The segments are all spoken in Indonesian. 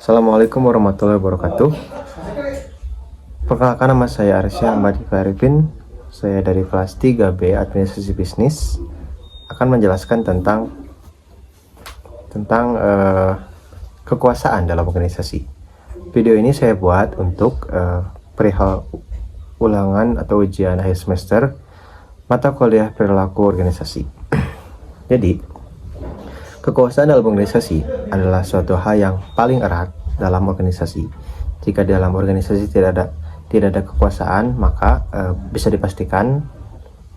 Assalamualaikum warahmatullahi wabarakatuh. Perkenalkan, nama saya Arsya Ahmad Arifin. Saya dari kelas 3B Administrasi Bisnis akan menjelaskan tentang kekuasaan dalam organisasi. Video ini saya buat untuk perihal ulangan atau ujian akhir semester mata kuliah perilaku organisasi. Jadi, kekuasaan dalam organisasi adalah suatu hal yang paling erat dalam organisasi. Jika dalam organisasi tidak ada kekuasaan, maka bisa dipastikan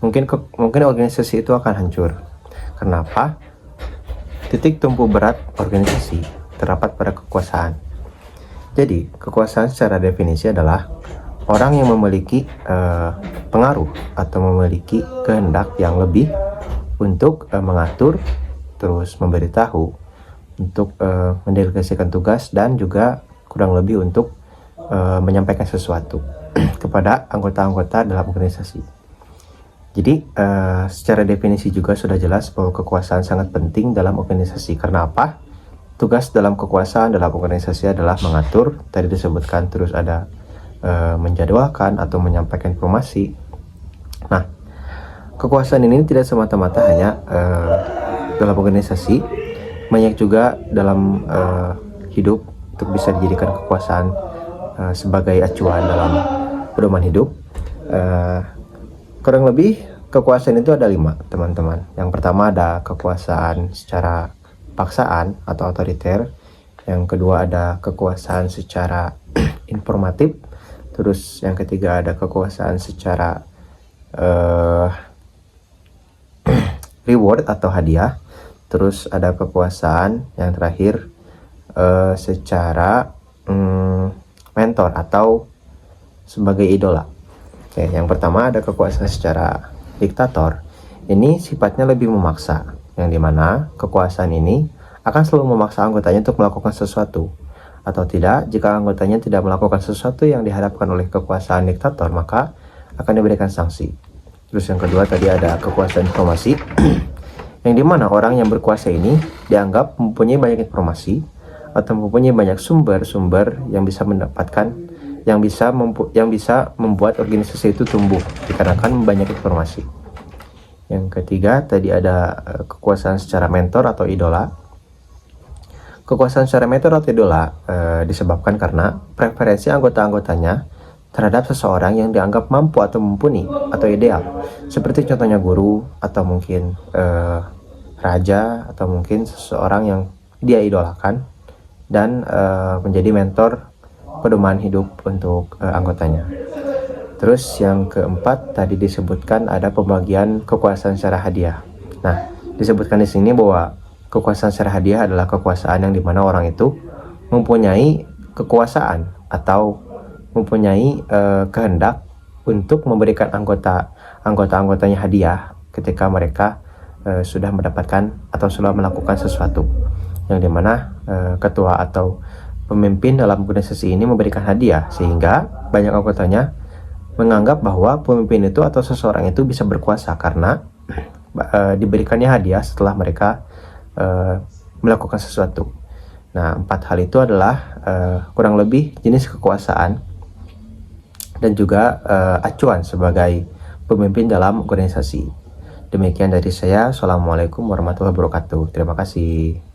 mungkin organisasi itu akan hancur. Kenapa? Titik tumpu berat organisasi terdapat pada kekuasaan. Jadi, kekuasaan secara definisi adalah orang yang memiliki pengaruh atau memiliki kehendak yang lebih untuk mengatur, terus memberitahu, untuk mendelegasikan tugas, dan juga kurang lebih untuk menyampaikan sesuatu kepada anggota-anggota dalam organisasi. Jadi secara definisi juga sudah jelas bahwa kekuasaan sangat penting dalam organisasi. Karena apa? Tugas dalam kekuasaan dalam organisasi adalah mengatur, tadi disebutkan, terus ada menjadwalkan atau menyampaikan informasi. Nah, kekuasaan ini tidak semata-mata hanya dalam organisasi, banyak juga dalam hidup untuk bisa dijadikan kekuasaan sebagai acuan dalam pedoman hidup. Kurang lebih kekuasaan itu ada 5, teman-teman. Yang pertama ada kekuasaan secara paksaan atau otoriter. Yang kedua ada kekuasaan secara informatif. Terus yang ketiga ada kekuasaan secara reward atau hadiah. Terus ada kekuasaan yang terakhir secara mentor atau sebagai idola. Oke, yang pertama ada kekuasaan secara diktator. Ini sifatnya lebih memaksa, yang dimana kekuasaan ini akan selalu memaksa anggotanya untuk melakukan sesuatu. Atau tidak, jika anggotanya tidak melakukan sesuatu yang diharapkan oleh kekuasaan diktator, maka akan diberikan sanksi. Terus yang kedua tadi ada kekuasaan informasi, yang dimana orang yang berkuasa ini dianggap mempunyai banyak informasi atau mempunyai banyak sumber-sumber yang bisa mendapatkan, yang bisa membuat organisasi itu tumbuh dikarenakan banyak informasi. Yang ketiga tadi ada kekuasaan secara mentor atau idola. Kekuasaan secara mentor atau idola disebabkan karena preferensi anggota-anggotanya terhadap seseorang yang dianggap mampu atau mumpuni atau ideal, seperti contohnya guru atau mungkin raja atau mungkin seseorang yang dia idolakan dan menjadi mentor pedoman hidup untuk anggotanya. Terus yang keempat tadi disebutkan ada pembagian kekuasaan secara hadiah. Nah, disebutkan di sini bahwa kekuasaan secara hadiah adalah kekuasaan yang dimana orang itu mempunyai kekuasaan atau mempunyai kehendak untuk memberikan anggotanya hadiah ketika mereka sudah mendapatkan atau sudah melakukan sesuatu, yang dimana ketua atau pemimpin dalam organisasi ini memberikan hadiah sehingga banyak anggotanya menganggap bahwa pemimpin itu atau seseorang itu bisa berkuasa karena diberikannya hadiah setelah mereka melakukan sesuatu. Nah, 4 hal itu adalah kurang lebih jenis kekuasaan dan juga acuan sebagai pemimpin dalam organisasi. Demikian dari saya. Assalamualaikum warahmatullahi wabarakatuh. Terima kasih.